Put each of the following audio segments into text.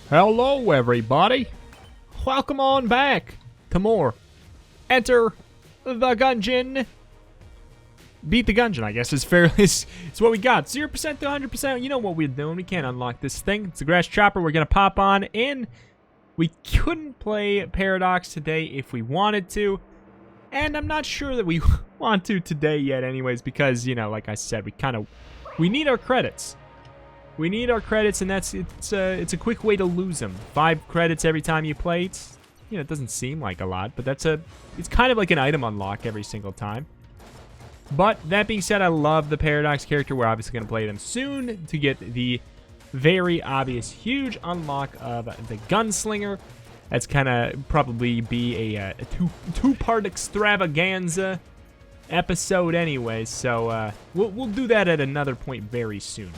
Hello, everybody. Welcome on back to more Enter the Gungeon. Beat the Gungeon, I guess, is fair. It's what we got. 0% to 100%. You know what we're doing. We can't unlock this thing. It's a grass chopper. We're going to pop on in. We couldn't play Paradox today if we wanted to. And I'm not sure that we want to today yet anyways, because, you know, like I said, we need our credits. We need our credits, and it's a quick way to lose them. 5 credits every time you play. It's, you know, it doesn't seem like a lot, but it's kind of like an item unlock every single time. But that being said, I love the Paradox character. We're obviously going to play them soon to get the very obvious huge unlock of the Gunslinger. That's kind of probably be a two-part extravaganza episode anyway, so we'll do that at another point very soon.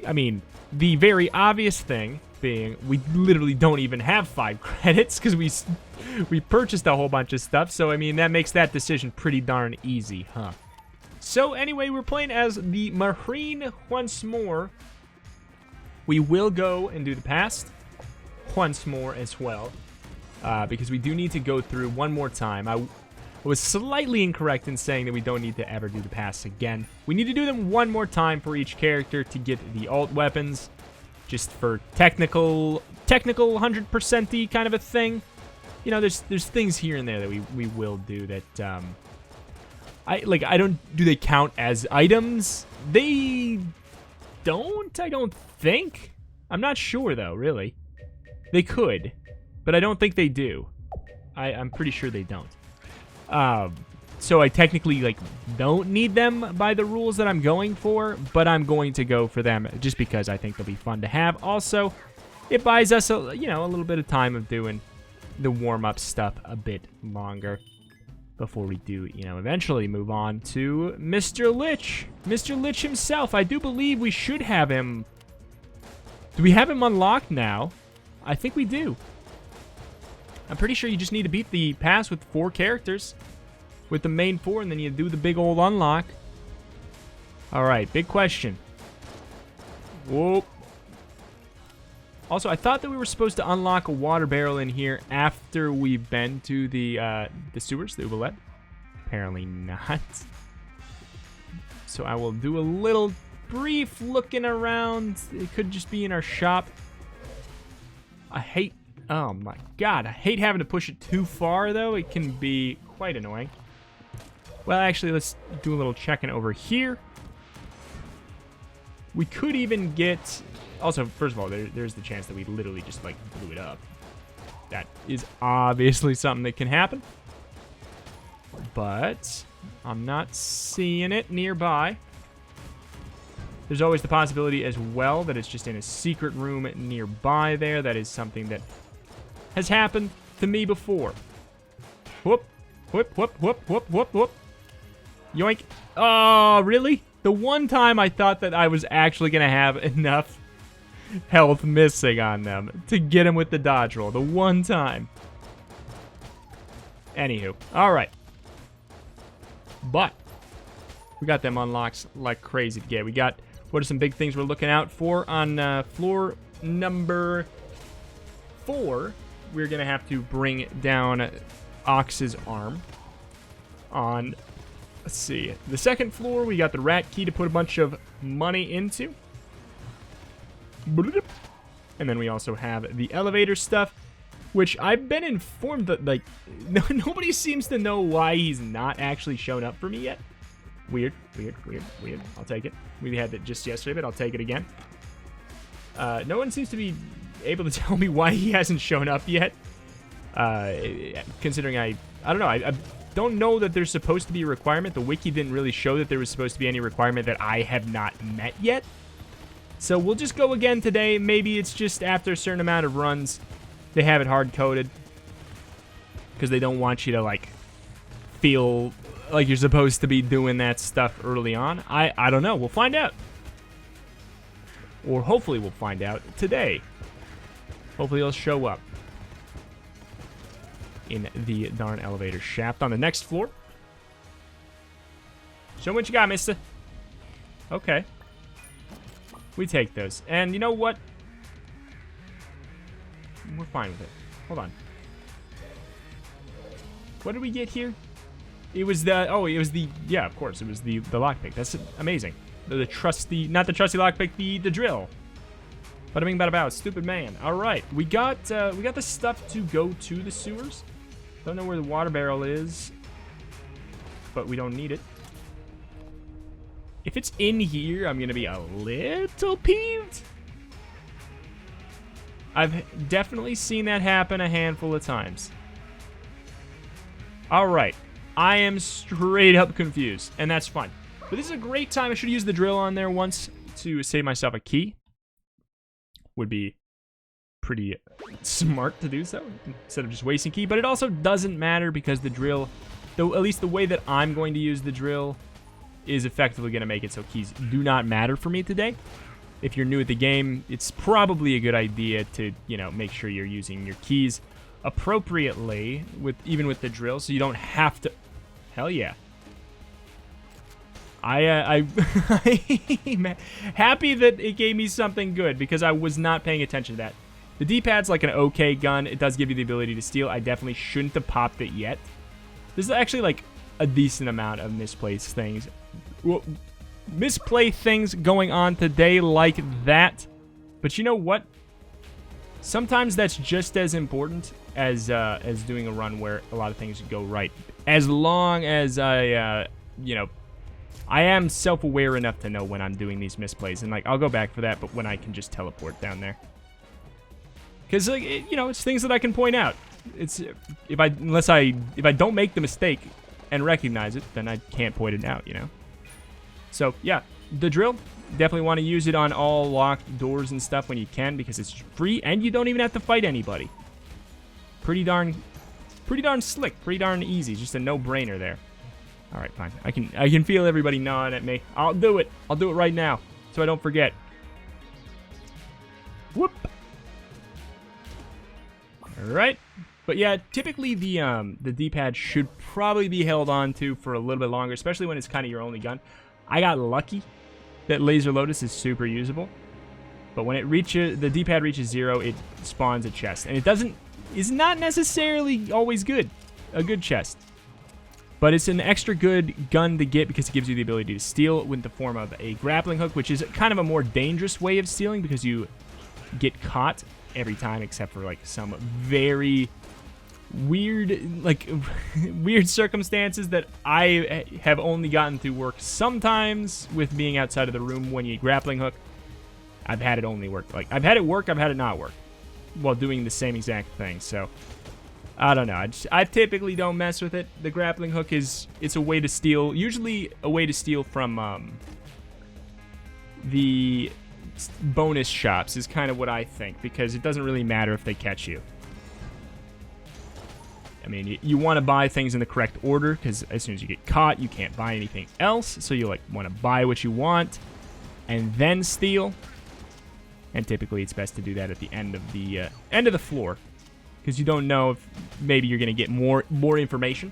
I mean, the very obvious thing being we literally don't even have 5 credits because we purchased a whole bunch of stuff. So, I mean, that makes that decision pretty darn easy, huh? So, anyway, we're playing as the Marine once more. We will go and do the past once more as well because we do need to go through one more time. I was slightly incorrect in saying that we don't need to ever do the pass again. We need to do them one more time for each character to get the alt weapons, just for technical 100%y kind of a thing. You know, there's things here and there that we will do that I don't. Do they count as items? They don't. I don't think. I'm not sure though. Really, they could, but I don't think they do. I'm pretty sure they don't. So I technically, don't need them by the rules that I'm going for, but I'm going to go for them just because I think they'll be fun to have. Also, it buys us, a little bit of time of doing the warm-up stuff a bit longer before we do, eventually move on to Mr. LICH. Mr. LICH himself. I do believe we should have him. Do we have him unlocked now? I think we do. I'm pretty sure you just need to beat the pass with 4 characters. With the main 4, and then you do the big old unlock. Alright, big question. Whoa. Also, I thought that we were supposed to unlock a water barrel in here after we've been to the sewers, the oubliette. Apparently not. So I will do a little brief looking around. It could just be in our shop. Oh my god, I hate having to push it too far, though. It can be quite annoying. Well, actually, let's do a little checking over here. We could even get... Also, first of all, there's the chance that we literally just, blew it up. That is obviously something that can happen. But I'm not seeing it nearby. There's always the possibility as well that it's just in a secret room nearby there. That is something that has happened to me before. Whoop, whoop, whoop, whoop, whoop, whoop, whoop. Yoink. Oh, really? The one time I thought that I was actually going to have enough health missing on them to get him with the dodge roll. The one time. Anywho. Alright. But we got them unlocks like crazy to get. We got... What are some big things we're looking out for on floor number 4? We're going to have to bring down Ox's arm. On, let's see, the second floor, we got the rat key to put a bunch of money into. And then we also have the elevator stuff, which I've been informed that, nobody seems to know why he's not actually shown up for me yet. Weird. I'll take it. We had that just yesterday, but I'll take it again. No one seems to be able to tell me why he hasn't shown up yet. Considering I don't know. I don't know that there's supposed to be a requirement. The wiki didn't really show that there was supposed to be any requirement that I have not met yet. So we'll just go again today. Maybe it's just after a certain amount of runs, they have it hard-coded. Because they don't want you to, feel like you're supposed to be doing that stuff early on. I don't know. We'll find out. Or hopefully we'll find out today. Hopefully he'll show up in the darn elevator shaft on the next floor. Show me what you got, mister. Okay. We take those. And you know what? We're fine with it. Hold on. What did we get here? It was the, oh, it was the, yeah, of course, it was the lockpick. That's amazing. The trusty, not the trusty lockpick, the drill. Bada bing, bada bow, stupid man. All right, we got the stuff to go to the sewers. Don't know where the water barrel is, but we don't need it. If it's in here, I'm gonna be a little peeved. I've definitely seen that happen a handful of times. All right, I am straight up confused, and that's fine. But this is a great time. I should use the drill on there once to save myself a key. Would be pretty smart to do so instead of just wasting key. But it also doesn't matter because the drill, though, at least the way that I'm going to use the drill, is effectively going to make it so keys do not matter for me today. If you're new at the game, it's probably a good idea to, you know, make sure you're using your keys appropriately even with the drill, so you don't have to. Hell yeah. I'm happy that it gave me something good because I was not paying attention to that. The D-pad's like an okay gun. It does give you the ability to steal. I definitely shouldn't have popped it yet. There's actually like a decent amount of misplaced things. Well, misplay things going on today like that. But you know what? Sometimes that's just as important as doing a run where a lot of things go right. As long as I, you know, I am self-aware enough to know when I'm doing these misplays, and like I'll go back for that, but when I can just teleport down there, because like you know, it's things that I can point out. It's if I don't make the mistake and recognize it, then I can't point it out, you know. So yeah, the drill, definitely want to use it on all locked doors and stuff when you can because it's free and you don't even have to fight anybody. Pretty darn slick, pretty darn easy, just a no-brainer there. All right, fine. I can feel everybody gnawing at me. I'll do it. I'll do it right now, so I don't forget. Whoop. All right. But yeah, typically the D-pad should probably be held on to for a little bit longer, especially when it's kind of your only gun. I got lucky that Laser Lotus is super usable, but when it reaches the D-pad reaches 0, it spawns a chest, and it's not necessarily always good, a good chest. But it's an extra good gun to get because it gives you the ability to steal with the form of a grappling hook, which is kind of a more dangerous way of stealing because you get caught every time except for like some very weird, like weird circumstances that I have only gotten to work sometimes with being outside of the room when you grappling hook. I've had it only work. Like I've had it work, I've had it not work while doing the same exact thing. So I don't know. I typically don't mess with it. The grappling hook it's a way to steal, usually a way to steal from the bonus shops is kind of what I think, because it doesn't really matter if they catch you. I mean, you want to buy things in the correct order because as soon as you get caught, you can't buy anything else. So you like want to buy what you want and then steal. And typically, it's best to do that at the end of the floor. Because you don't know if maybe you're going to get more information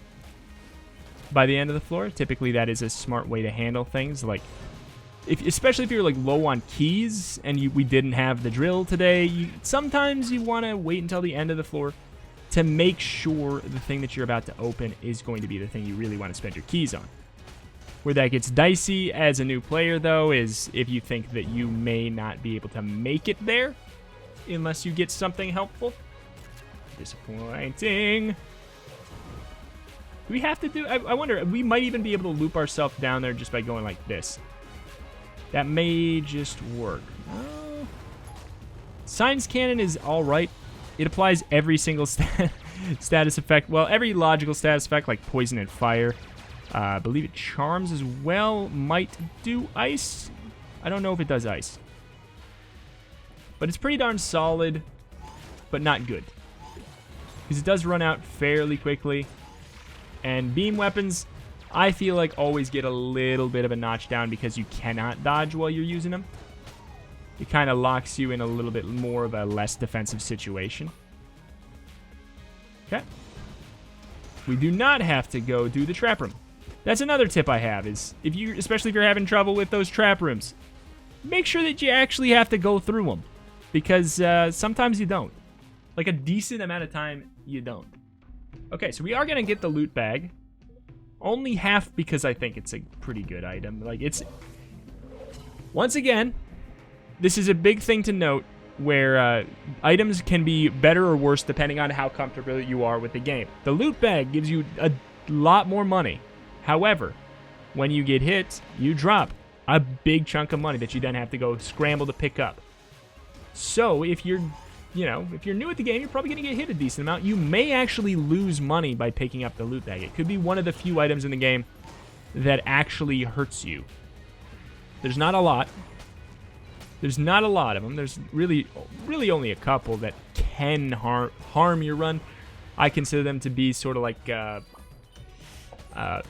by the end of the floor. Typically, that is a smart way to handle things. Like, especially if you're like low on keys and we didn't have the drill today, sometimes you want to wait until the end of the floor to make sure the thing that you're about to open is going to be the thing you really want to spend your keys on. Where that gets dicey as a new player, though, is if you think that you may not be able to make it there unless you get something helpful. Disappointing. Do we have to do... I wonder, we might even be able to loop ourselves down there just by going like this. That may just work. Science Cannon is alright. It applies every single status effect. Well, every logical status effect, like poison and fire. I believe it charms as well. Might do ice. I don't know if it does ice. But it's pretty darn solid, but not good. Because it does run out fairly quickly. And beam weapons, I feel like always get a little bit of a notch down because you cannot dodge while you're using them. It kind of locks you in a little bit more of a less defensive situation. Okay. We do not have to go do the trap room. That's another tip I have is, especially if you're having trouble with those trap rooms, make sure that you actually have to go through them. Because sometimes you don't. Like a decent amount of time, you don't. Okay, so we are going to get the loot bag. Only half because I think it's a pretty good item. Like, it's... Once again, this is a big thing to note where items can be better or worse depending on how comfortable you are with the game. The loot bag gives you a lot more money. However, when you get hit, you drop a big chunk of money that you then have to go scramble to pick up. So if you're, if you're new at the game, you're probably going to get hit a decent amount. You may actually lose money by picking up the loot bag. It could be one of the few items in the game that actually hurts you. There's not a lot. There's not a lot of them. There's really only a couple that can harm your run. I consider them to be sort of like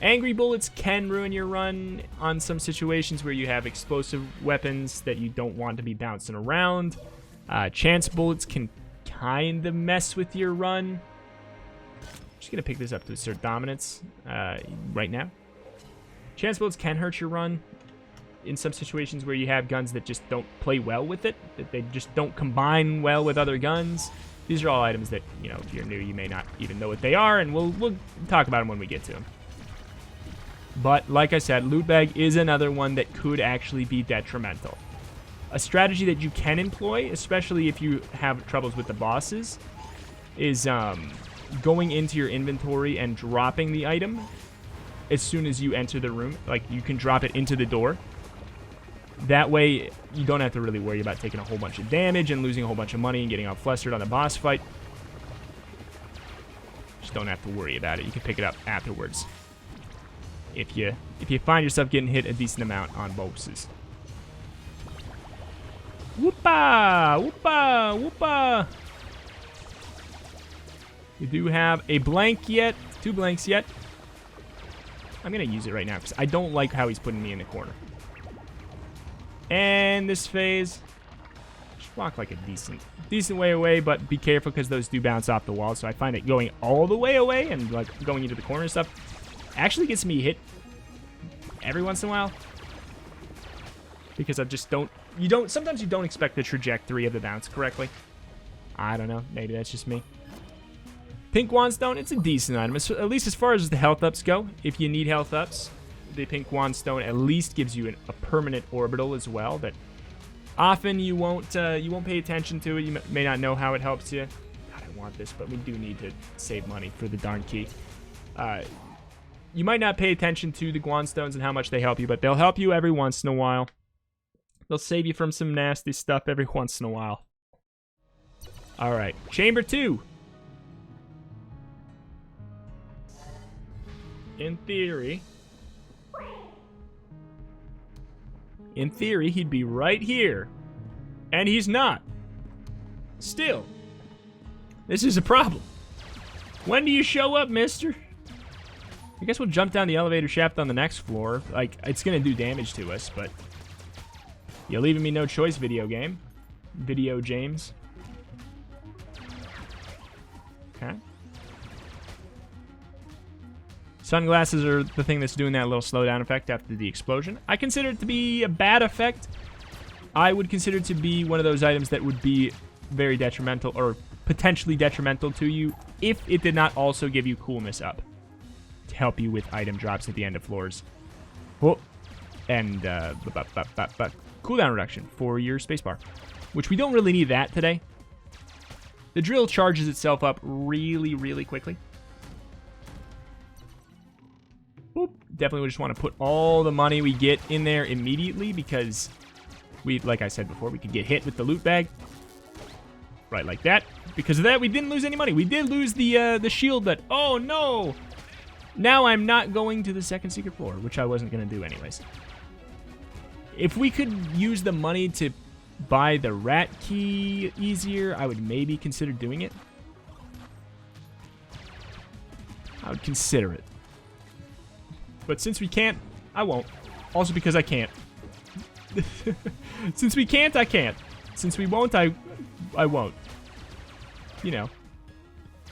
angry bullets can ruin your run on some situations where you have explosive weapons that you don't want to be bouncing around. Chance bullets can kind of mess with your run. I'm just going to pick this up to assert dominance right now. Chance bullets can hurt your run in some situations where you have guns that just don't play well with it, that they just don't combine well with other guns. These are all items that, if you're new, you may not even know what they are, and we'll talk about them when we get to them. But, like I said, loot bag is another one that could actually be detrimental. A strategy that you can employ, especially if you have troubles with the bosses, is going into your inventory and dropping the item as soon as you enter the room. Like, you can drop it into the door. That way, you don't have to really worry about taking a whole bunch of damage and losing a whole bunch of money and getting all flustered on the boss fight. Just don't have to worry about it. You can pick it up afterwards if you find yourself getting hit a decent amount on bosses. Whoopa! Whoopa! Whoopa! We do have a blank yet. 2 blanks yet. I'm going to use it right now because I don't like how he's putting me in the corner. And this phase, just walk like a decent way away, but be careful because those do bounce off the wall. So I find it going all the way away and like going into the corner and stuff actually gets me hit every once in a while because I just sometimes you don't expect the trajectory of the bounce correctly. I don't know, maybe that's just me. Pink Wandstone, it's a decent item, at least as far as the health ups go. If you need health ups, the Pink Wandstone at least gives you a permanent orbital as well that often you won't pay attention to it. You may not know how it helps you. God, I want this, but we do need to save money for the darn key. You might not pay attention to the Wandstones and how much they help you, but they'll help you every once in a while. They'll save you from some nasty stuff every once in a while. Alright, Chamber 2. In theory, he'd be right here. And he's not. Still, this is a problem. When do you show up, mister? I guess we'll jump down the elevator shaft on the next floor. Like, it's gonna do damage to us, but you're leaving me no choice, video game. Video James. Okay. Sunglasses are the thing that's doing that little slowdown effect after the explosion. I consider it to be a bad effect. I would consider it to be one of those items that would be very detrimental or potentially detrimental to you if it did not also give you coolness up to help you with item drops at the end of floors. Oh, and cooldown reduction for your spacebar, which we don't really need that today. The drill charges itself up really, really quickly. Boop. Definitely just want to put all the money we get in there immediately because like I said before, we could get hit with the loot bag. Right like that. Because of that, we didn't lose any money. We did lose the shield that, oh no! Now I'm not going to the second secret floor, which I wasn't going to do anyways. If we could use the money to buy the rat key easier, I would maybe consider doing it. I would consider it. But since we can't, I won't. Also because I can't. Since we can't, I can't. Since we won't, I won't. You know.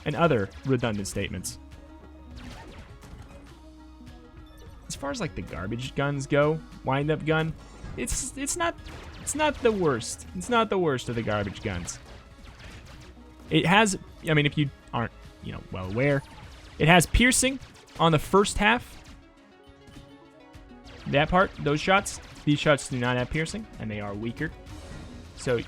And other redundant statements. As far as like the garbage guns go, wind-up gun, it's not the worst. It's not the worst of the garbage guns. It has, I mean, if you aren't, well aware, it has piercing on the first half. That part, those shots. These shots do not have piercing, and they are weaker. So,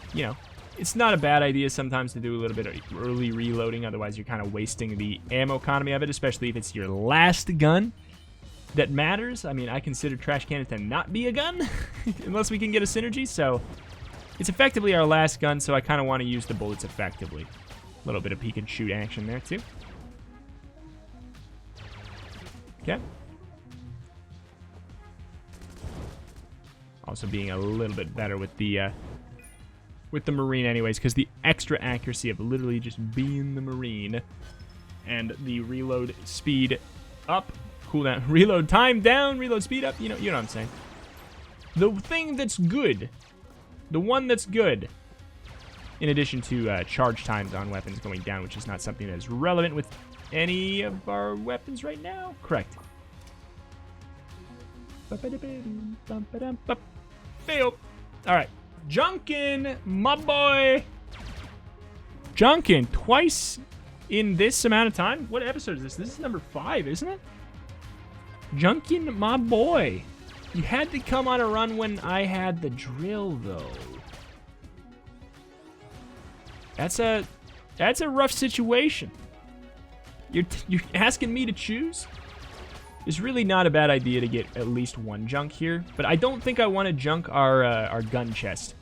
it's not a bad idea sometimes to do a little bit of early reloading. Otherwise, you're kind of wasting the ammo economy of it, especially if it's your last gun that matters. I mean, I consider trash cannons to not be a gun unless we can get a synergy. So, it's effectively our last gun, so I kind of want to use the bullets effectively. A little bit of peek and shoot action there, too. Okay. Also being a little bit better with the Marine anyways, because the extra accuracy of literally just being the Marine and the reload speed up, cooldown, reload time down, reload speed up, you know what I'm saying. The thing that's good, the one that's good, in addition to charge times on weapons going down, which is not something that is relevant with any of our weapons right now. Correct. Alright. Junkin, my boy. Junkin, twice in this amount of time? What episode is this? This is number 5, isn't it? Junkin, my boy. You had to come on a run when I had the drill, though. That's a rough situation. You're asking me to choose? It's really not a bad idea to get at least one junk here, but I don't think I want to junk our gun chest,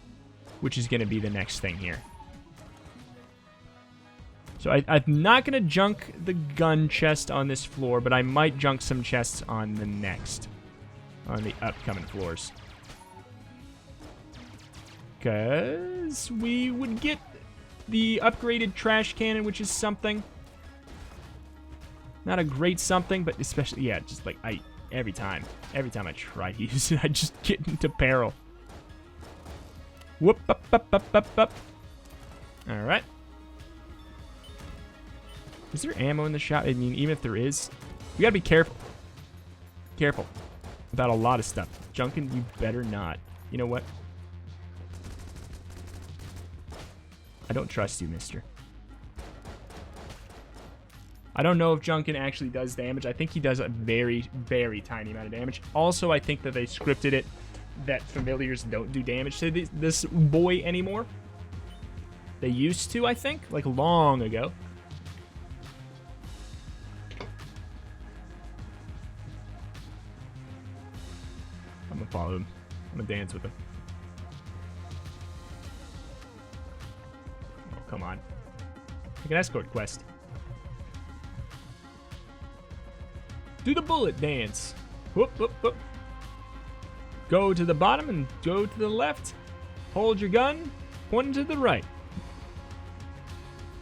which is going to be the next thing here. So I'm not going to junk the gun chest on this floor, but I might junk some chests on the upcoming floors. Because we would get the upgraded trash cannon, which is something. Not a great something, but especially, yeah, just like every time I try to use it, I just get into peril. Whoop, up, up, up, up, up. All right. Is there ammo in the shop? I mean, even if there is, we gotta be careful. Careful about a lot of stuff. Junkin, you better not. You know what? I don't trust you, mister. I don't know if Junkin actually does damage. I think he does a very, very tiny amount of damage. Also, I think that they scripted it that familiars don't do damage to this boy anymore. They used to, I think, like long ago. I'm gonna follow him. I'm gonna dance with him. Oh, come on. Like an escort quest. Do the bullet dance. Whoop, whoop, whoop. Go to the bottom and go to the left. Hold your gun. Point to the right.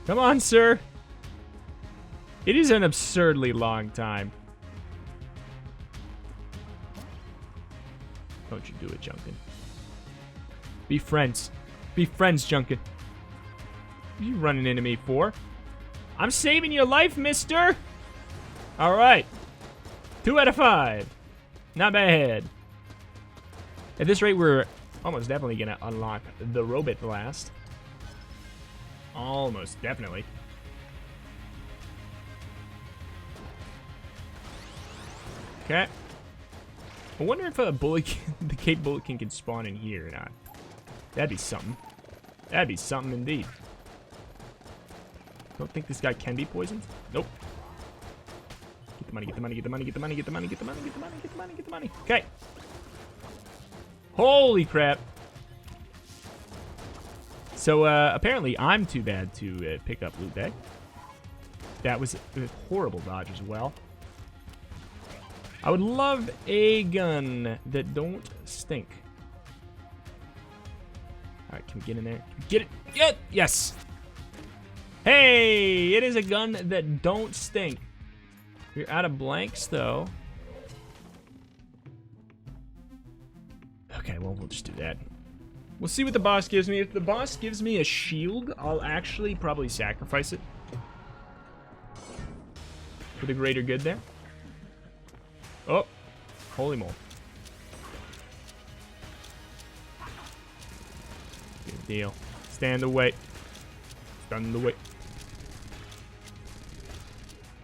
Come on, sir. It is an absurdly long time. Don't you do it, Junkin. Be friends. Be friends, Junkin. What are you running into me for? I'm saving your life, mister. All right. 2 out of 5. Not bad. At this rate, we're almost definitely going to unlock the Robot Blast. Almost definitely. Okay. I wonder if the Cape Bulletkin can spawn in here or not. That'd be something. That'd be something indeed. Don't think this guy can be poisoned. Nope. Get the money, get the money, get the money, get the money, get the money, get the money, get the money, get the money, get the money. Okay. Holy crap. So, apparently I'm too bad to pick up loot bag. That was a horrible dodge as well. I would love a gun that don't stink. Alright, can we get in there? Get it! Get it! Yes! Hey! It is a gun that don't stink. We're out of blanks, though. Okay, well, we'll just do that. We'll see what the boss gives me. If the boss gives me a shield, I'll actually probably sacrifice it. For the greater good there. Oh, holy moly. Good deal. Stand away. Stand away.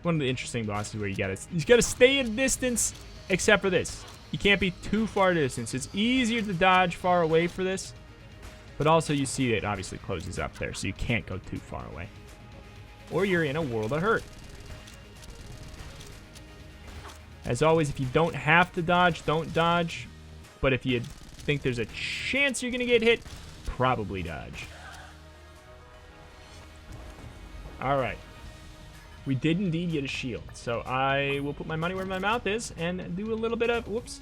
one of the interesting bosses where you gotta stay in distance, except for this. You can't be too far distance. It's easier to dodge far away for this, but also you see it obviously closes up there, so you can't go too far away. Or you're in a world of hurt. As always, if you don't have to dodge, don't dodge. But if you think there's a chance you're gonna get hit, probably dodge. Alright. We did indeed get a shield, so I will put my money where my mouth is and do a little bit of, whoops,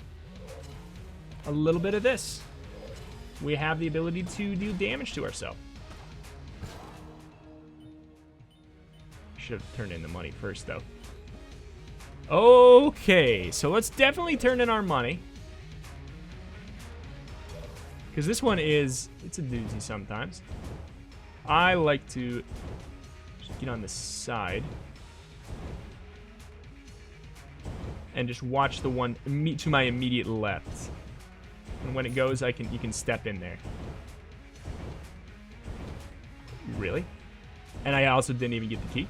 a little bit of this. We have the ability to do damage to ourselves. Should have turned in the money first, though. Okay, so let's definitely turn in our money. Because this one it's a doozy sometimes. I like to just get on the side and just watch the one to my immediate left. And when it goes, you can step in there. Really? And I also didn't even get the key.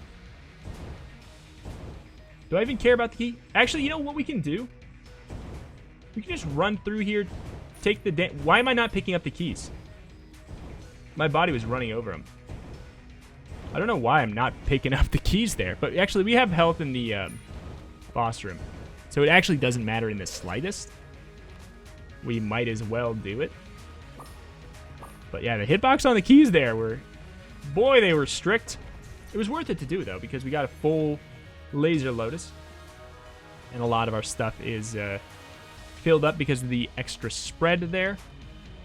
Do I even care about the key? Actually, you know what we can do? We can just run through here, take the why am I not picking up the keys? My body was running over them. I don't know why I'm not picking up the keys there, but actually we have health in the boss room. So it actually doesn't matter in the slightest. We might as well do it. But yeah, the hitbox on the keys there were, boy, they were strict. It was worth it to do, though, because we got a full laser lotus. And a lot of our stuff is filled up because of the extra spread there.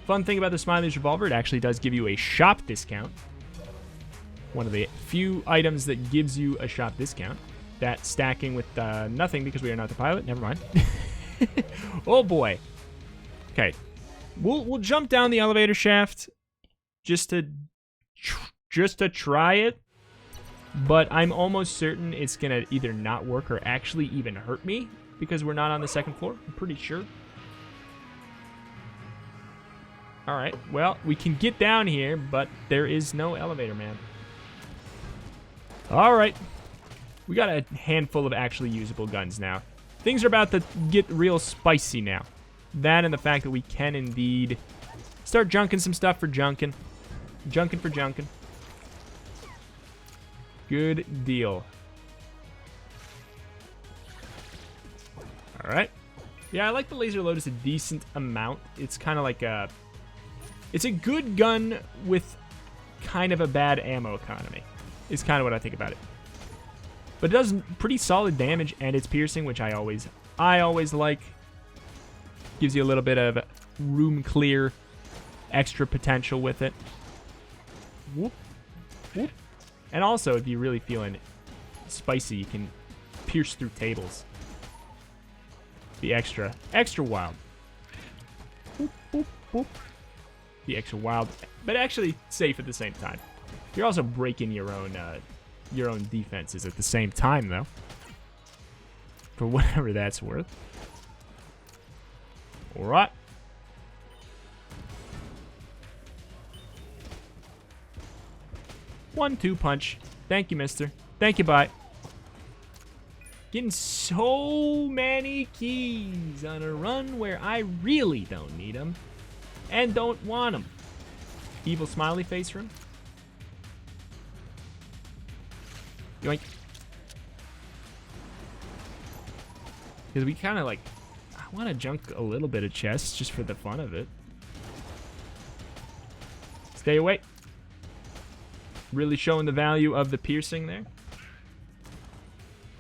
Fun thing about the Smiley's Revolver, it actually does give you a shop discount. One of the few items that gives you a shop discount. That stacking with nothing because we are not the pilot. Never mind. Oh boy. Okay. We'll jump down the elevator shaft just to try it. But I'm almost certain it's gonna either not work or actually even hurt me because we're not on the second floor. I'm pretty sure. Alright, well, we can get down here, but there is no elevator, man. Alright. We got a handful of actually usable guns now. Things are about to get real spicy now. That and the fact that we can indeed start junking some stuff for junking. Junking for junking. Good deal. Alright. Yeah, I like the Laser Lotus a decent amount. It's kind of like a... It's a good gun with kind of a bad ammo economy. Is kind of what I think about it. But it does pretty solid damage, and it's piercing, which I always like. Gives you a little bit of room clear, extra potential with it. Whoop, whoop. And also, if you're really feeling spicy, you can pierce through tables. Be extra wild. Whoop, whoop, whoop. Be extra wild, but actually safe at the same time. You're also breaking your own defenses at the same time, though. For whatever that's worth. Alright. One-two punch. Thank you, mister. Thank you, bye. Getting so many keys on a run where I really don't need them. And don't want them. Evil smiley face room. Yoink. Because we kind of like... I want to junk a little bit of chests just for the fun of it. Stay away. Really showing the value of the piercing there.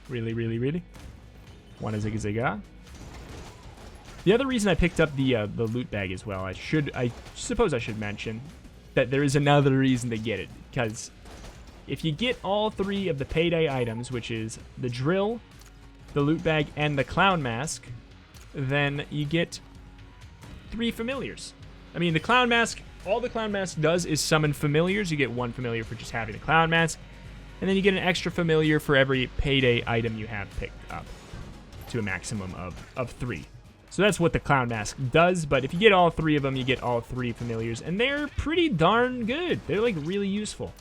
Really, really, really. One is a zigga. The other reason I picked up the loot bag as well, I suppose I should mention that there is another reason to get it. Because if you get all three of the payday items, which is the drill, the loot bag, and the clown mask, then you get 3 familiars. I mean, the clown mask, all the clown mask does is summon familiars. You get 1 familiar for just having the clown mask, and then you get an extra familiar for every payday item you have picked up to a maximum of 3. So that's what the clown mask does, but if you get all 3 of them, you get all 3 familiars, and they're pretty darn good. They're like really useful.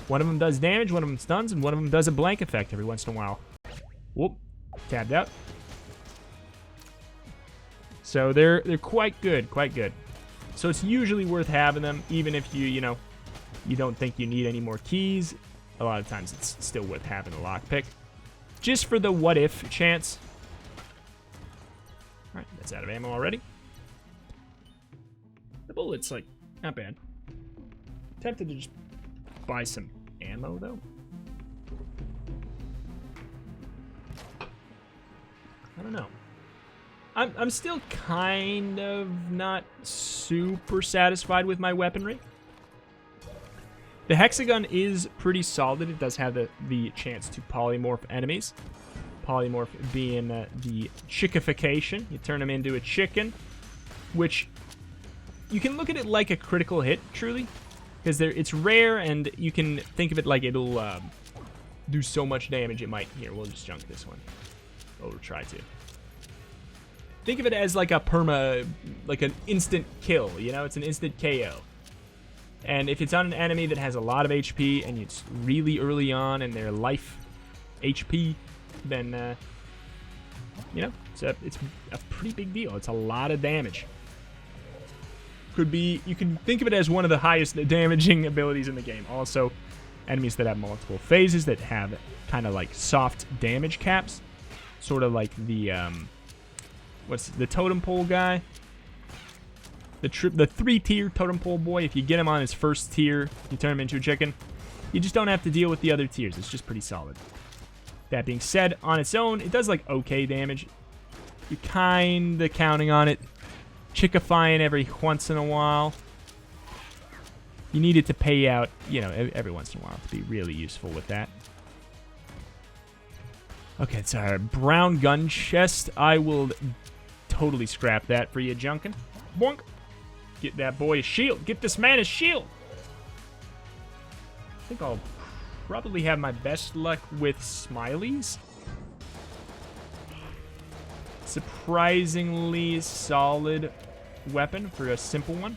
One of them does damage, one of them stuns, and one of them does a blank effect every once in a while. Whoop. Tabbed out. So they're quite good, quite good. So it's usually worth having them, even if you know, you don't think you need any more keys. A lot of times it's still worth having a lockpick. Just for the what-if chance. Alright, that's out of ammo already. The bullet's, like, not bad. Tempted to just buy some ammo, though. I don't know. I'm still kind of not super satisfied with my weaponry. The hexagon is pretty solid. It does have the chance to polymorph enemies. Polymorph being the chickification. You turn them into a chicken, which you can look at it like a critical hit, truly, because it's rare, and you can think of it like it'll do so much damage it might. Here, we'll just junk this one. Or we'll try to. Think of it as like a perma, like an instant kill, you know? It's an instant KO. And if it's on an enemy that has a lot of HP and it's really early on in their life HP, then, you know, it's a pretty big deal. It's a lot of damage. Could be, you can think of it as one of the highest damaging abilities in the game. Also, enemies that have multiple phases that have kind of like soft damage caps. Sort of like the, what's the totem pole guy? The 3-tier totem pole boy. If you get him on his first tier, you turn him into a chicken. You just don't have to deal with the other tiers. It's just pretty solid. That being said, on its own, it does like okay damage. You're kind of counting on it chickifying every once in a while. You need it to pay out, you know, every once in a while to be really useful with that. Okay, it's our brown gun chest. I will totally scrap that for you, Junkin. Boink. Get that boy a shield. Get this man a shield. I think I'll probably have my best luck with smileys. Surprisingly solid weapon for a simple one.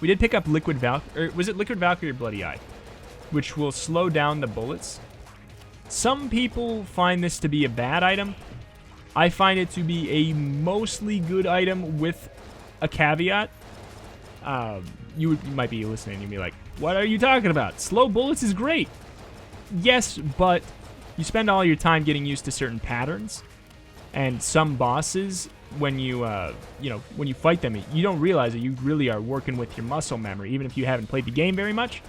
We did pick up Liquid Valkyrie, or was it Liquid Valkyrie or Bloody Eye? Which will slow down the bullets. Some people find this to be a bad item. I find it to be a mostly good item with a caveat. You might be listening and be like, what are you talking about? Slow bullets is great. Yes, but you spend all your time getting used to certain patterns. And some bosses, when you, you know, when you fight them, you don't realize that you really are working with your muscle memory, even if you haven't played the game very much.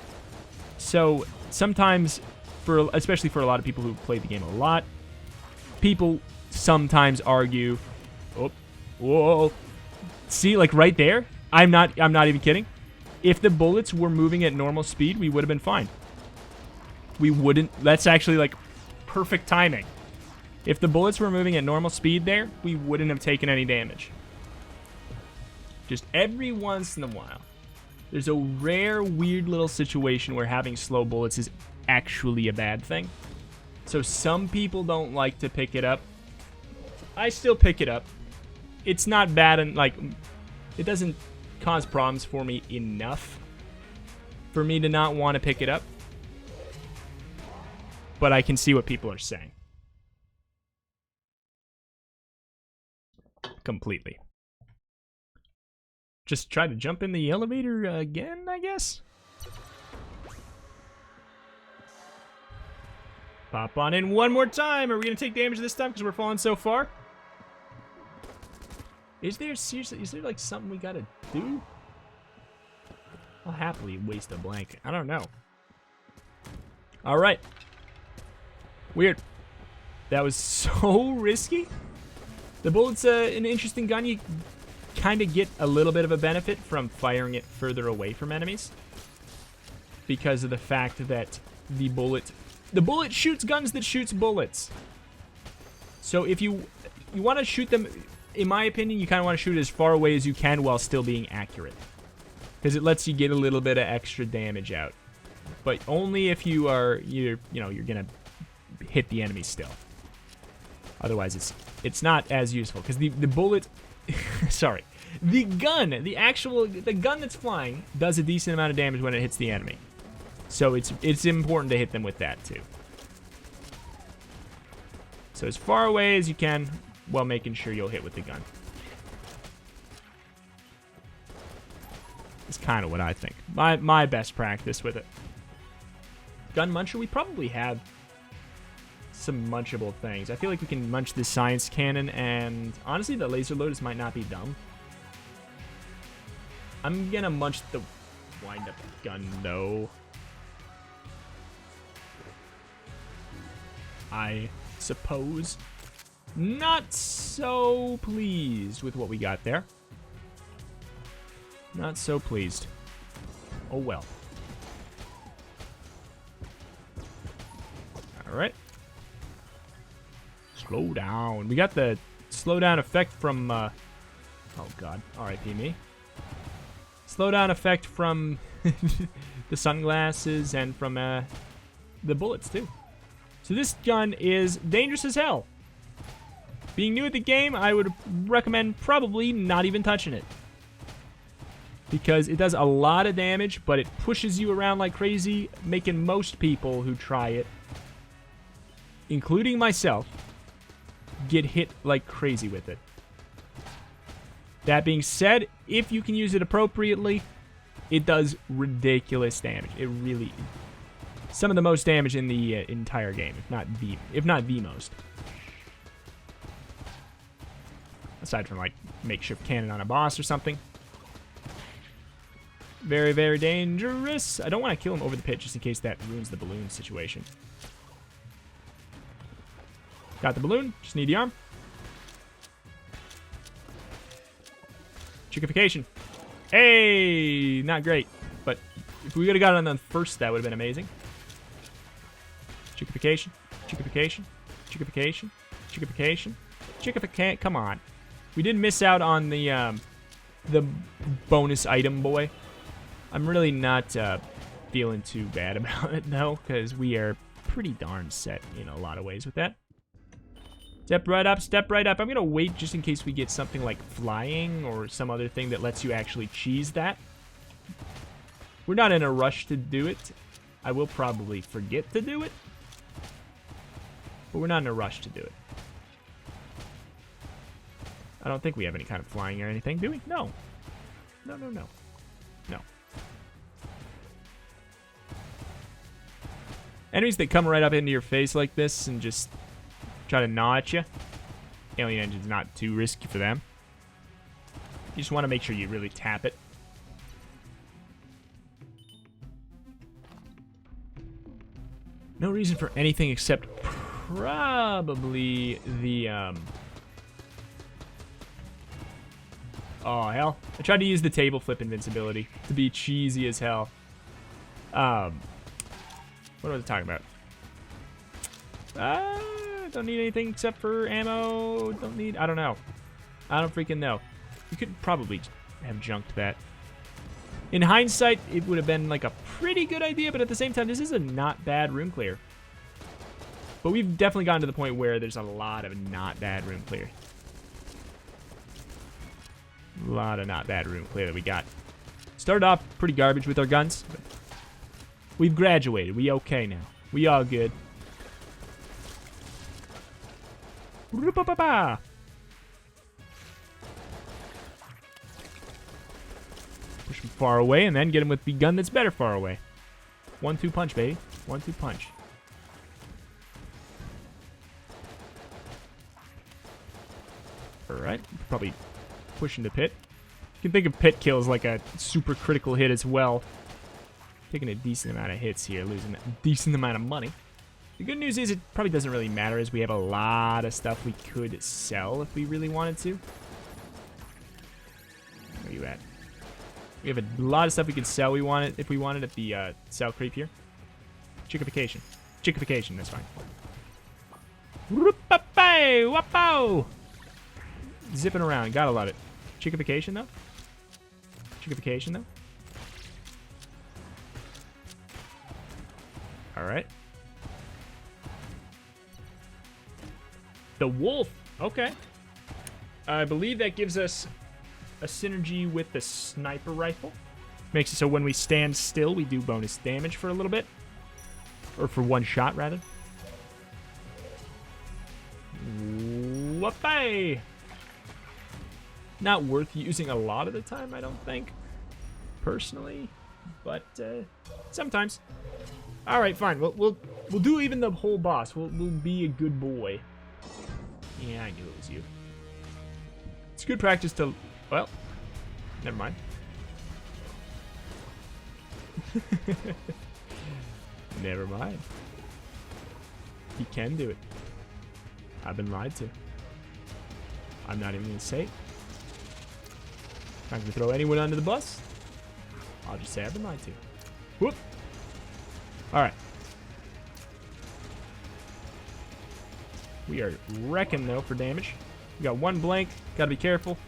So sometimes, especially for a lot of people who play the game a lot, people sometimes argue, oh, whoa, see, like right there, I'm not even kidding. If the bullets were moving at normal speed, we would have been fine. We wouldn't, that's actually like perfect timing. If the bullets were moving at normal speed there, we wouldn't have taken any damage. Just every once in a while, there's a rare, weird little situation where having slow bullets is actually a bad thing. So some people don't like to pick it up. I still pick it up. It's not bad, and like, it doesn't cause problems for me enough for me to not want to pick it up. But I can see what people are saying. Completely. Just try to jump in the elevator again, I guess? Pop on in one more time. Are we going to take damage this time because we're falling so far? Is there like something we got to do? I'll happily waste a blanket. I don't know. All right. Weird. That was so risky. The bullet's an interesting gun. You kind of get a little bit of a benefit from firing it further away from enemies because of the fact that the bullet shoots guns that shoots bullets. So if you want to shoot them, in my opinion, you kind of want to shoot as far away as you can while still being accurate, because it lets you get a little bit of extra damage out. But only if you're gonna hit the enemy still. Otherwise, it's not as useful, because the bullet, sorry, the gun that's flying does a decent amount of damage when it hits the enemy. So it's important to hit them with that too. So as far away as you can while making sure you'll hit with the gun. It's kind of what I think. My best practice with it. Gun muncher, we probably have some munchable things. I feel like we can munch this science cannon, and honestly, the laser loaders might not be dumb. I'm gonna munch the wind-up gun, though. I suppose. Not so pleased with what we got there. Not so pleased. Oh well. Alright. Slow down. We got the slowdown effect from, oh god. R.I.P. me. Slowdown effect from the sunglasses and from, the bullets, too. So this gun is dangerous as hell. Being new at the game, I would recommend probably not even touching it. Because it does a lot of damage, but it pushes you around like crazy, making most people who try it, including myself, get hit like crazy with it. That being said, if you can use it appropriately, it does ridiculous damage. It really, some of the most damage in the entire game, if not the most. Aside from like makeshift cannon on a boss or something. Very, very dangerous. I don't want to kill him over the pit just in case that ruins the balloon situation. Got the balloon. Just need the arm. Chickification. Hey! Not great. But if we would have got it on the first, that would have been amazing. Chickification. Chickification. Chickification. Chickification. Chickification. Come on. We did miss out on the bonus item boy. I'm really not feeling too bad about it, though, because we are pretty darn set in a lot of ways with that. Step right up, step right up. I'm going to wait just in case we get something like flying or some other thing that lets you actually cheese that. We're not in a rush to do it. I will probably forget to do it. But we're not in a rush to do it. I don't think we have any kind of flying or anything, do we? No. No, no, no. No. Enemies that come right up into your face like this and just try to gnaw at you. Alien Engine's not too risky for them. You just want to make sure you really tap it. No reason for anything except probably the, oh, hell. I tried to use the table flip invincibility to be cheesy as hell. What was I talking about? Don't need anything except for ammo. Don't need... I don't know. I don't freaking know. You could probably have junked that. In hindsight, it would have been like a pretty good idea, but at the same time, this is a not bad room clear. But we've definitely gotten to the point where there's a lot of not bad room clear. A lot of not bad room clear that we got. Started off pretty garbage with our guns, but we've graduated. We okay now. We all good. Push him far away and then get him with the gun that's better far away. 1-2 punch, baby. 1-2 punch. Alright. Probably pushing the pit. You can think of pit kills like a super critical hit as well. Taking a decent amount of hits here, losing a decent amount of money. The good news is it probably doesn't really matter as we have a lot of stuff we could sell if we really wanted to. Where are you at? We have a lot of stuff we could sell if we wanted at the sell creep here. Chickification. Chickification, that's fine. Whoop-a-bay! Zipping around, gotta love it. Chickification though? Chickification though? Alright. The wolf. Okay. I believe that gives us a synergy with the sniper rifle. Makes it so when we stand still, we do bonus damage for a little bit. Or for one shot, rather. Whoopay! Not worth using a lot of the time, I don't think. Personally. But, sometimes. Alright, fine. We'll do even the whole boss. We'll be a good boy. Yeah, I knew it was you. It's good practice to... Well, never mind. Never mind. He can do it. I've been lied to. I'm not even going to say it. Not going to throw anyone under the bus. I'll just say I've been lied to. Whoop. Alright. We are wrecking, though, for damage. We got one blank. Gotta be careful.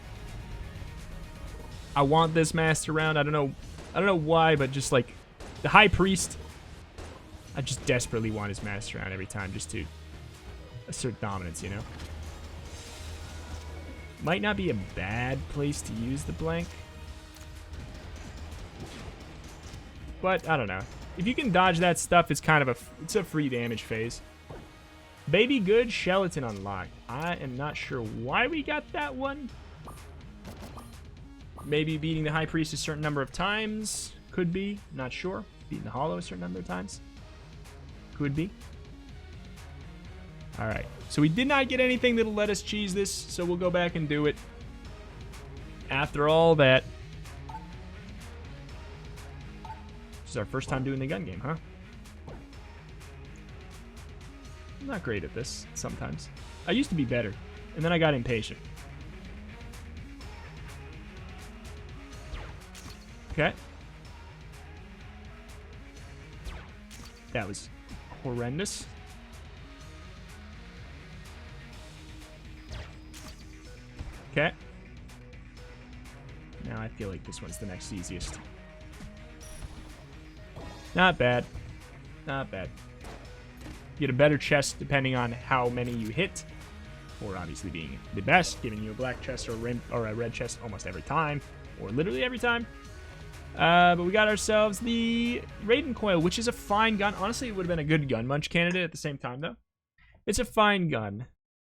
I want this master round. I don't know why, but just like the High Priest, I just desperately want his master round every time just to assert dominance, you know? Might not be a bad place to use the blank. But, I don't know. If you can dodge that stuff, it's kind of it's a free damage phase. Baby Good, Skeleton unlocked. I am not sure why we got that one. Maybe beating the High Priest a certain number of times. Could be. Not sure. Beating the Hollow a certain number of times. Could be. Alright. So we did not get anything that'll let us cheese this, so we'll go back and do it. After all that. This is our first time doing the gun game, huh? I'm not great at this sometimes. I used to be better, and then I got impatient. Okay. That was horrendous. Okay. Now I feel like this one's the next easiest. Not bad. Not bad. You get a better chest depending on how many you hit. Or obviously being the best, giving you a black chest or a red chest almost every time. Or literally every time. But we got ourselves the Raiden Coil, which is a fine gun. Honestly, it would have been a good gun munch candidate at the same time, though. It's a fine gun.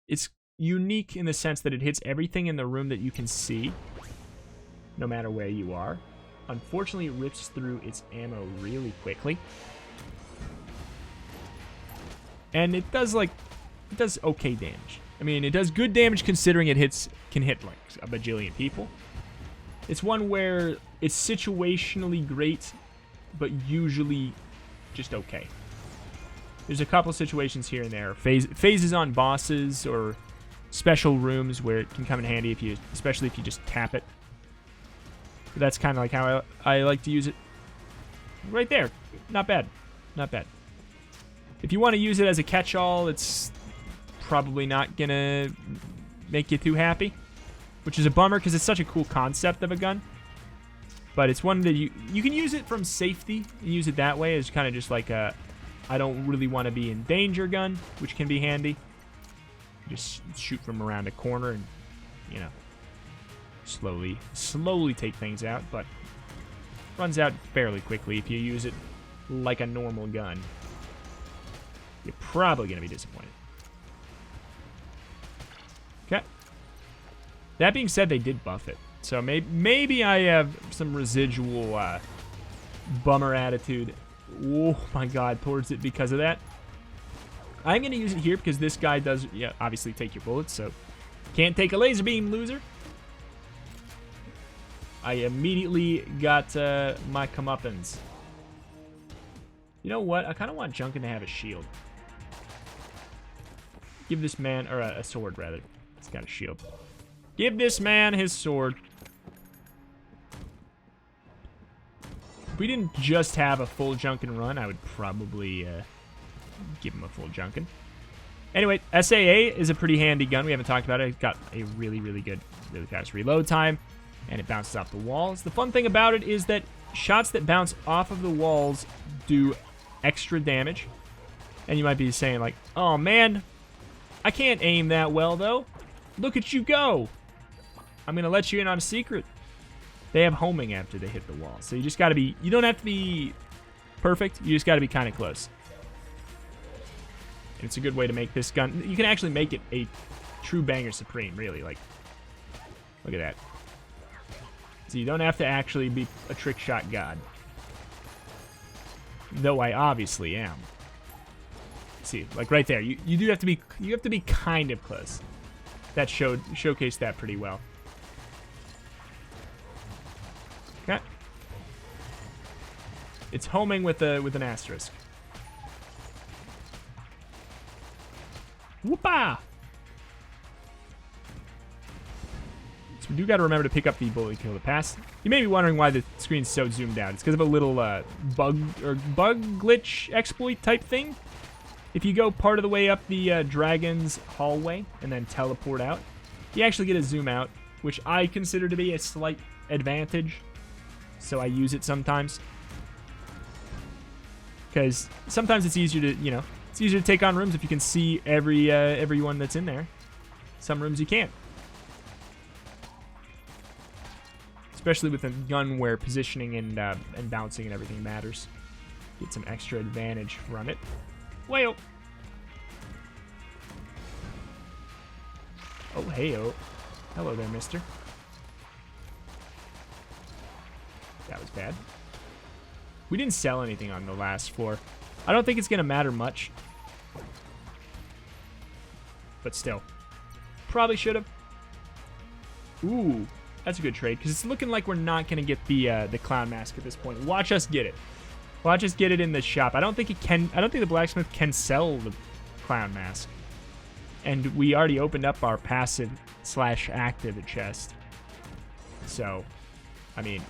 It's unique in the sense that it hits everything in the room that you can see, no matter where you are. Unfortunately, it rips through its ammo really quickly. And it does okay damage. I mean, it does good damage considering it can hit like a bajillion people. It's one where it's situationally great, but usually just okay. There's a couple situations here and there, phases on bosses or special rooms where it can come in handy especially if you just tap it. But that's kind of like how I like to use it. Right there, not bad, not bad. If you want to use it as a catch-all, it's probably not gonna make you too happy, which is a bummer because it's such a cool concept of a gun. But it's one that you can use it from safety and use it that way as kind of just like a I don't really want to be in danger gun, which can be handy. Just shoot from around a corner and, you know, slowly take things out, but runs out fairly quickly if you use it like a normal gun. You're probably going to be disappointed. Okay. That being said, they did buff it. So maybe I have some residual bummer attitude. Oh my god, towards it because of that. I'm going to use it here because this guy does, yeah, obviously take your bullets, so can't take a laser beam, loser. I immediately got my comeuppance. You know what? I kind of want Junkin to have a shield. Give this man, or a sword rather. He's got a shield. Give this man his sword. If we didn't just have a full Junkin run, I would probably give him a full Junkin. Anyway, SAA is a pretty handy gun. We haven't talked about it. It's got a really good, really fast reload time, and it bounces off the walls. The fun thing about it is that shots that bounce off of the walls do extra damage. And you might be saying like, oh man, I can't aim that well though. Look at you go. I'm going to let you in on a secret. They have homing after they hit the wall. So you just got to be, you don't have to be perfect. You just got to be kind of close. And it's a good way to make this gun. You can actually make it a true banger supreme, really. Like, look at that. So you don't have to actually be a trick shot god. Though I obviously am. See, like right there, you do have to be kind of close. That showcased that pretty well. Okay. It's homing with an asterisk. Whoopa! So we do got to remember to pick up the bullet kill to pass. You may be wondering why the screen's so zoomed out. It's because of a little bug glitch exploit type thing. If you go part of the way up the dragon's hallway and then teleport out, you actually get a zoom out, which I consider to be a slight advantage. So I use it sometimes. Because sometimes it's easier to, you know, it's easier to take on rooms if you can see everyone that's in there. Some rooms you can't. Especially with a gun where positioning and bouncing and everything matters. Get some extra advantage from it. Whale. Oh, hey-oh. Hello there, mister. That was bad. We didn't sell anything on the last floor. I don't think it's going to matter much. But still. Probably should have. Ooh, that's a good trade, because it's looking like we're not going to get the clown mask at this point. Watch us get it. Watch us get it in the shop. I don't think the blacksmith can sell the clown mask. And we already opened up our passive/active chest. So, I mean,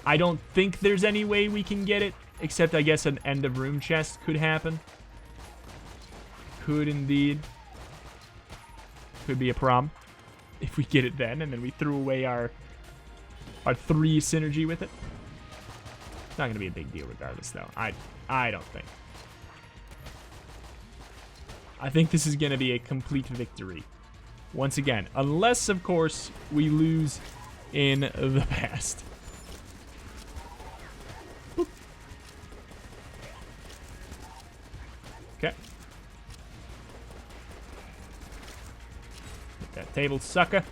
I don't think there's any way we can get it, except I guess an end of room chest could happen. Could indeed. Could be a problem if we get it then, and then we threw away our 3 synergy with it. It's not going to be a big deal regardless, though. I don't think. I think this is going to be a complete victory. Once again, unless, of course, we lose in the past. Boop. Okay. Hit that table, sucker.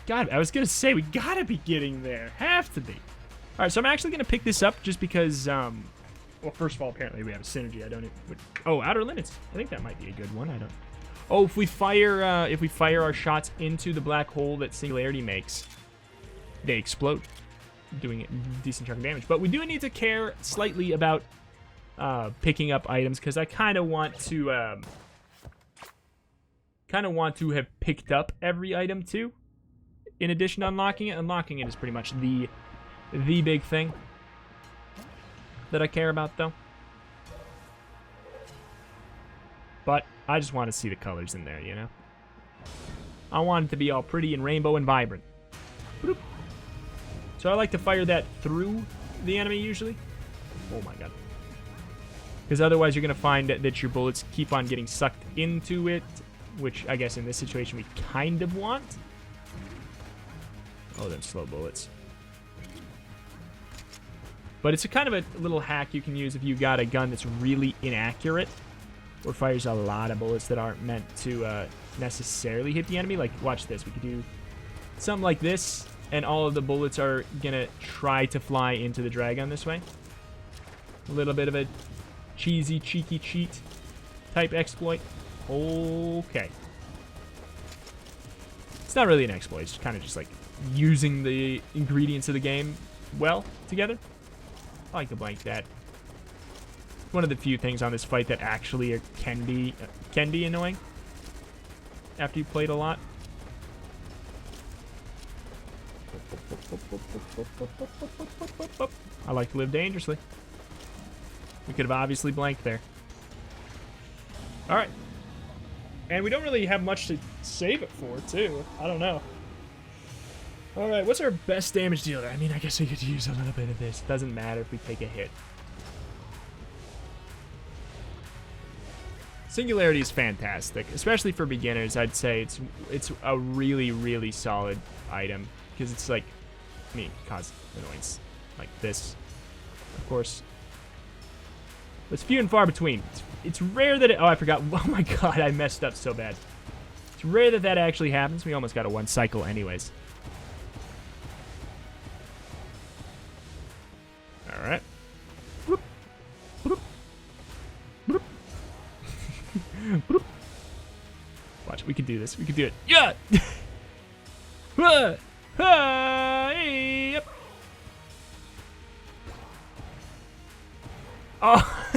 God, I was going to say, we got to be getting there. Have to be. All right, so I'm actually going to pick this up just because, well, first of all, apparently we have a synergy. Oh, outer limits. I think that might be a good one. I don't. Oh, if we fire our shots into the black hole that Singularity makes, they explode, doing a decent chunk of damage. But we do need to care slightly about picking up items, because I kind of want to have picked up every item too. In addition to unlocking it. Unlocking it is pretty much the big thing that I care about, though. But I just want to see the colors in there, you know? I want it to be all pretty and rainbow and vibrant. Boop. So I like to fire that through the enemy, usually. Oh my god. Because otherwise you're going to find that your bullets keep on getting sucked into it, which I guess in this situation we kind of want. Oh, them slow bullets. But it's a kind of a little hack you can use if you got a gun that's really inaccurate, or fires a lot of bullets that aren't meant to necessarily hit the enemy. Like, watch this. We could do something like this, and all of the bullets are going to try to fly into the dragon this way. A little bit of a cheesy, cheeky cheat type exploit. Okay. It's not really an exploit. It's kind of just like using the ingredients of the game well together. I like to blank that. One of the few things on this fight that actually can be annoying after you played a lot. I like to live dangerously. We could have obviously blanked there. All right. And we don't really have much to save it for, too. I don't know. All right, what's our best damage dealer? I mean, I guess we could use a little bit of this. It doesn't matter if we take a hit. Singularity is fantastic, especially for beginners. I'd say it's a really, really solid item because it's like, I mean, cause annoyance like this, of course. It's few and far between. It's rare that it... Oh, I forgot. Oh, my God. I messed up so bad. It's rare that that actually happens. We almost got a 1 cycle anyways. All right. Bloop. Bloop. Bloop. Bloop. Watch, we can do this. We can do it. Yeah! Yep. Oh,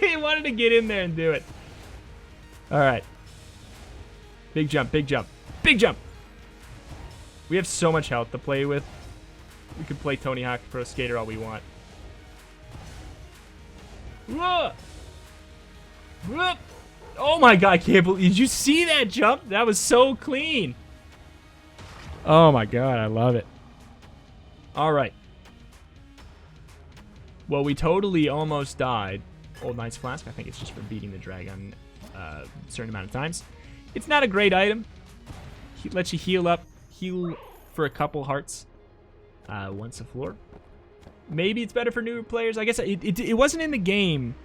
he wanted to get in there and do it. All right. Big jump, big jump, big jump. We have so much health to play with. We could play Tony Hawk Pro Skater all we want. Whoa. Whoop. Oh my God, I can't believe, did you see that jump? That was so clean. Oh my God, I love it. All right. Well, we totally almost died. Old Knights Flask, I think it's just for beating the dragon a certain amount of times. It's not a great item. It lets you heal up, heal for a couple hearts once a floor. Maybe it's better for newer players. I guess it wasn't in the game.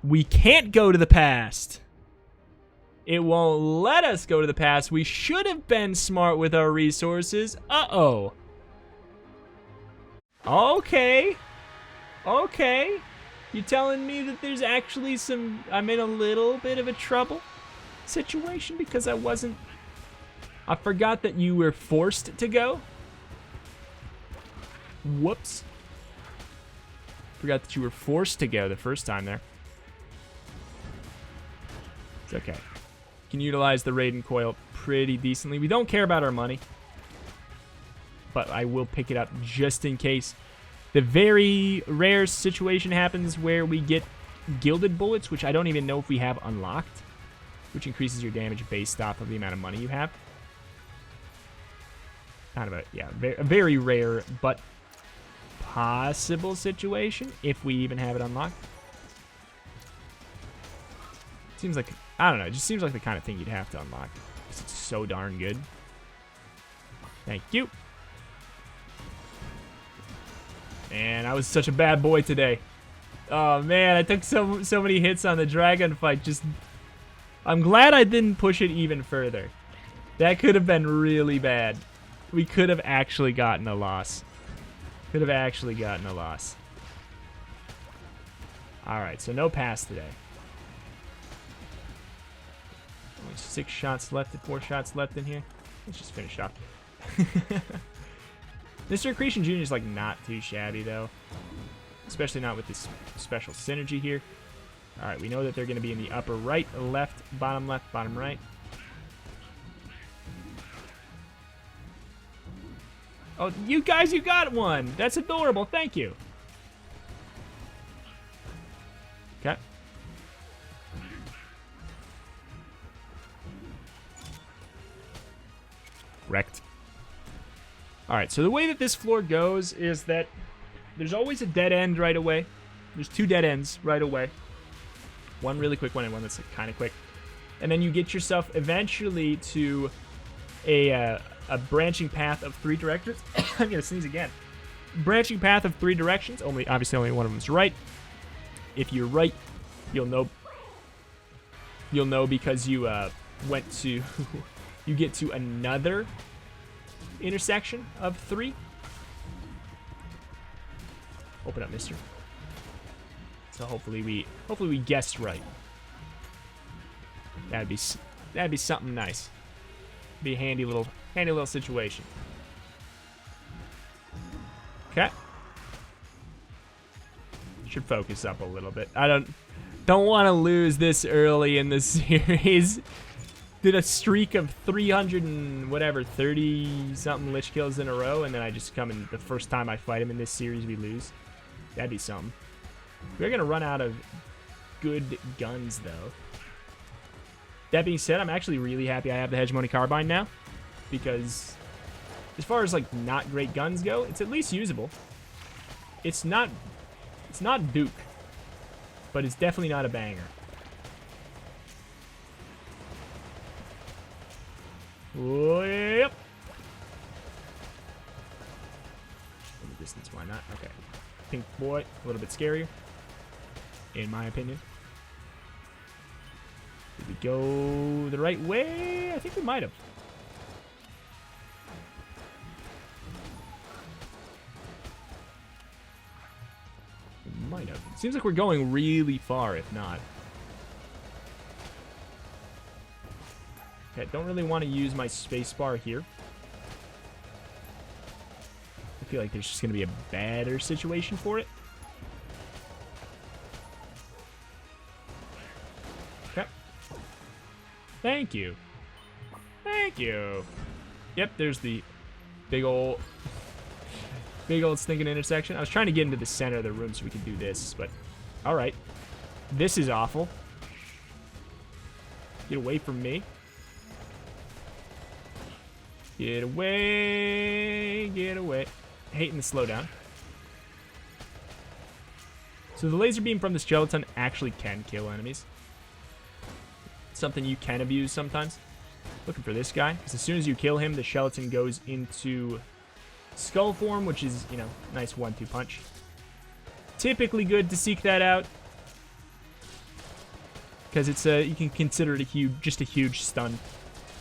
We can't go to the past. It won't let us go to the past. We should have been smart with our resources. Uh-oh. Okay. Okay. You telling me that there's actually some... I'm in a little bit of a trouble situation because I forgot that you were forced to go. Whoops. Forgot that you were forced to go the first time there. It's okay. Can utilize the Raiden Coil pretty decently. We don't care about our money, but I will pick it up just in case. The very rare situation happens where we get gilded bullets, which I don't even know if we have unlocked, which increases your damage based off of the amount of money you have. Kind of a, yeah, a very rare but possible situation if we even have it unlocked. Seems like, I don't know, it just seems like the kind of thing you'd have to unlock because it's so darn good. Thank you. Man, I was such a bad boy today. Oh man, I took so many hits on the dragon fight. Just, I'm glad I didn't push it even further. That could have been really bad. We could have actually gotten a loss. Could have actually gotten a loss. All right, so no pass today. Only 6 shots left and 4 shots left in here. Let's just finish up. Mr. Accretion Jr. is like not too shabby though, especially not with this special synergy here. All right, we know that they're going to be in the upper right, left, bottom right. Oh, you guys, you got one. That's adorable. Thank you. Okay. Wrecked. All right, so the way that this floor goes is that there's always a dead end right away. There's 2 dead ends right away. One really quick one and one that's like kind of quick. And then you get yourself eventually to a branching path of 3 directions. I'm gonna sneeze again. Branching path of 3 directions. Obviously only one of them is right. If you're right, you'll know. You'll know because you went to. You get to another intersection of 3. Open up, mister. So hopefully we guessed right. That'd be something nice. Be a handy little situation. Okay. Should focus up a little bit. I don't want to lose this early in the series. Did a streak of 300 and whatever, 30 something lich kills in a row, and then I just come in the first time I fight him in this series we lose. That'd be something. We're gonna run out of good guns though. That being said, I'm actually really happy I have the Hegemony Carbine now, because as far as like not great guns go, it's at least usable. It's not Duke, but it's definitely not a banger. Yep. In the distance, why not? Okay. Pink boy, a little bit scarier. in my opinion. Did we go the right way? I think we might have. We might have. Seems like we're going really far, if not. Okay, don't really want to use my spacebar here. I feel like there's just going to be a better situation for it. Okay. Thank you. Thank you. Yep, there's the big old stinking intersection. I was trying to get into the center of the room so we could do this, but alright. This is awful. Get away from me. Get away. Get away. Hating the slowdown. So the laser beam from the skeleton actually can kill enemies. Something you can abuse sometimes. Looking for this guy, because as soon as you kill him, the skeleton goes into skull form, which is, you know, nice 1-2 punch. Typically good to seek that out, because it's you can consider it just a huge stun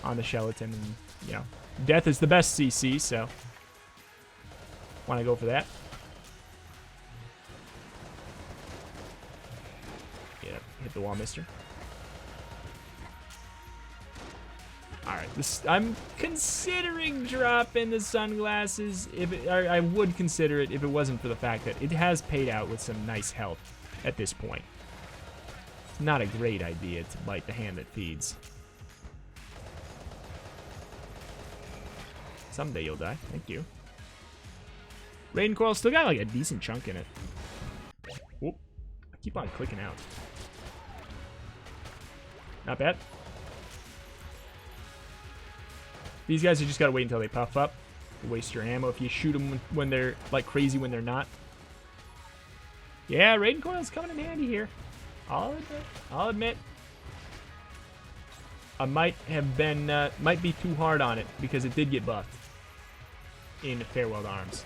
on the skeleton, and you know, death is the best CC, so want to go for that. Yeah, hit the wall, mister. Alright, I'm considering dropping the sunglasses. I would consider it if it wasn't for the fact that it has paid out with some nice health at this point. It's not a great idea to bite the hand that feeds. Someday you'll die. Thank you. Raiden Coil still got like a decent chunk in it. Whoop. I keep on clicking out. Not bad. These guys, you just gotta wait until they puff up. You waste your ammo if you shoot them when they're like crazy when they're not. Yeah, Raiden Coil's coming in handy here. I'll admit. I might have been, might be too hard on it because it did get buffed in Farewell to Arms.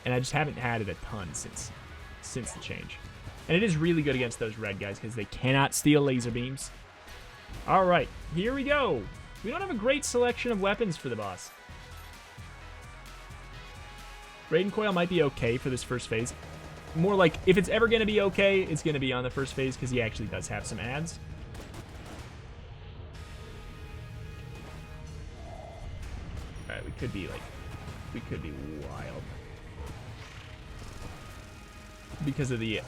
And I just haven't had it a ton since the change. And it is really good against those red guys because they cannot steal laser beams. Alright, here we go. We don't have a great selection of weapons for the boss. Raiden Coil might be okay for this first phase. More like, if it's ever going to be okay, it's going to be on the first phase because he actually does have some ads. Alright, we could be wild. Because of the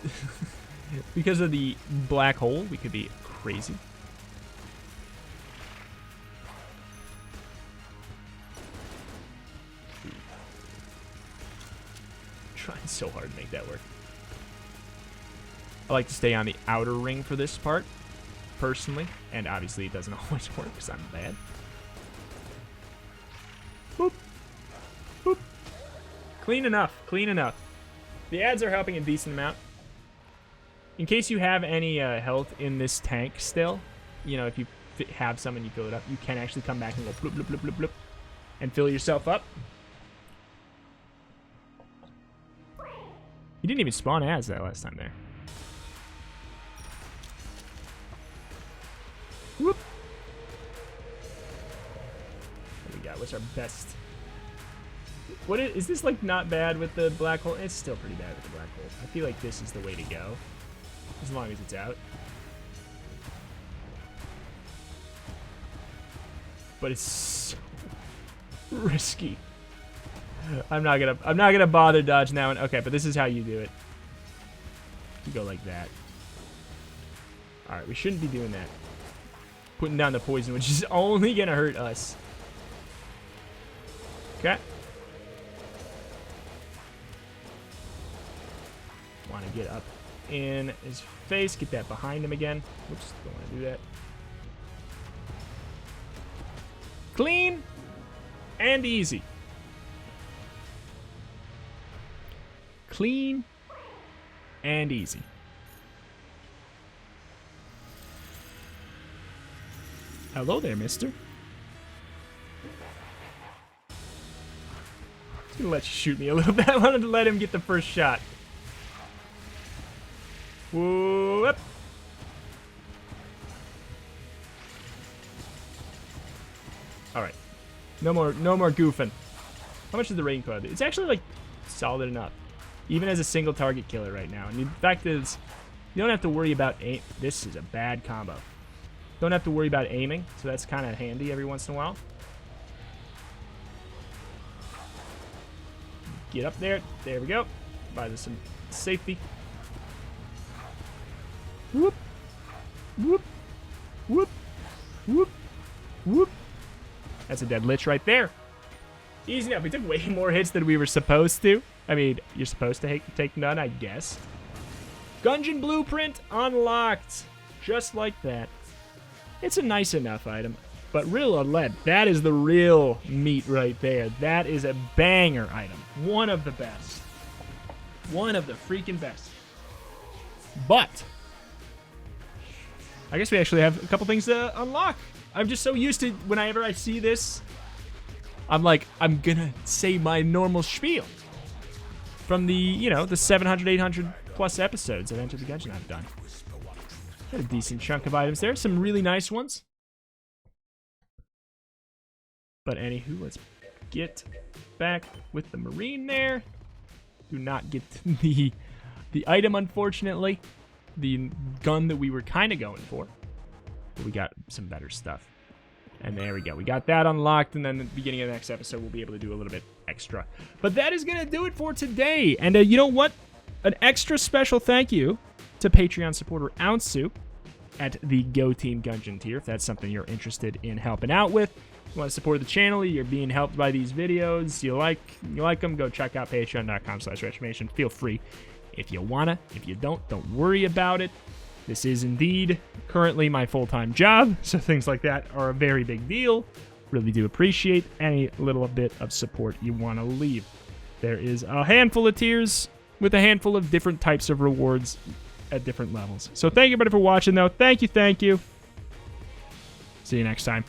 because of the black hole, we could be crazy. Trying so hard to make that work. I like to stay on the outer ring for this part, personally, and obviously it doesn't always work because I'm bad. Boop. Boop. Clean enough. Clean enough. The ads are helping a decent amount. In case you have any health in this tank still, you know, if you have some and you fill it up, you can actually come back and go bloop, bloop, bloop, bloop, bloop, and fill yourself up. You didn't even spawn ads that last time there. Whoop. What do we got? What's our best? What is this, like, not bad with the black hole? It's still pretty bad with the black hole. I feel like this is the way to go, as long as it's out. But it's so risky. I'm not gonna bother dodge now. Okay, but this is how you do it. You go like that. All right, we shouldn't be doing that. Putting down the poison, which is only gonna hurt us. Okay. Want to get up in his face, get that behind him again. Whoops, don't want to do that. Clean and easy. Clean and easy. Hello there, mister. Just gonna let you shoot me a little bit. I wanted to let him get the first shot. Whoop. Alright. No more goofing. How much is the Raiden Coil do? It's actually, like, solid enough. Even as a single target killer right now. And the fact is, you don't have to worry about aim. This is a bad combo. Don't have to worry about aiming, so that's kind of handy every once in a while. Get up there. There we go. Buy this some safety. Whoop. Whoop. Whoop. Whoop. Whoop. That's a dead Lich right there. Easy enough. We took way more hits than we were supposed to. I mean, you're supposed to take none, I guess. Gungeon Blueprint unlocked. Just like that. It's a nice enough item. But real on lead, that is the real meat right there. That is a banger item. One of the best. One of the freaking best. But I guess we actually have a couple things to unlock. I'm just so used to whenever I see this, I'm like, I'm gonna say my normal spiel from the, you know, the 700, 800 plus episodes of Enter the Gungeon I've done. Got a decent chunk of items there. Some really nice ones. But anywho, let's get back with the Marine there. Do not get the item, unfortunately. The gun that we were kind of going for. But we got some better stuff. And there we go. We got that unlocked, and then at the beginning of the next episode, we'll be able to do a little bit extra. But that is going to do it for today. And you know what? An extra special thank you to Patreon supporter Aonsu at the Go Team Gungeon tier, if that's something you're interested in helping out with. You want to support the channel, you're being helped by these videos, you like them, go check out patreon.com/retromation. Feel free if you wanna. If you don't worry about it. This is indeed currently my full-time job, so things like that are a very big deal. Really do appreciate any little bit of support you want to leave. There is a handful of tiers with a handful of different types of rewards at different levels. So thank you everybody for watching, though. Thank you. See you next time.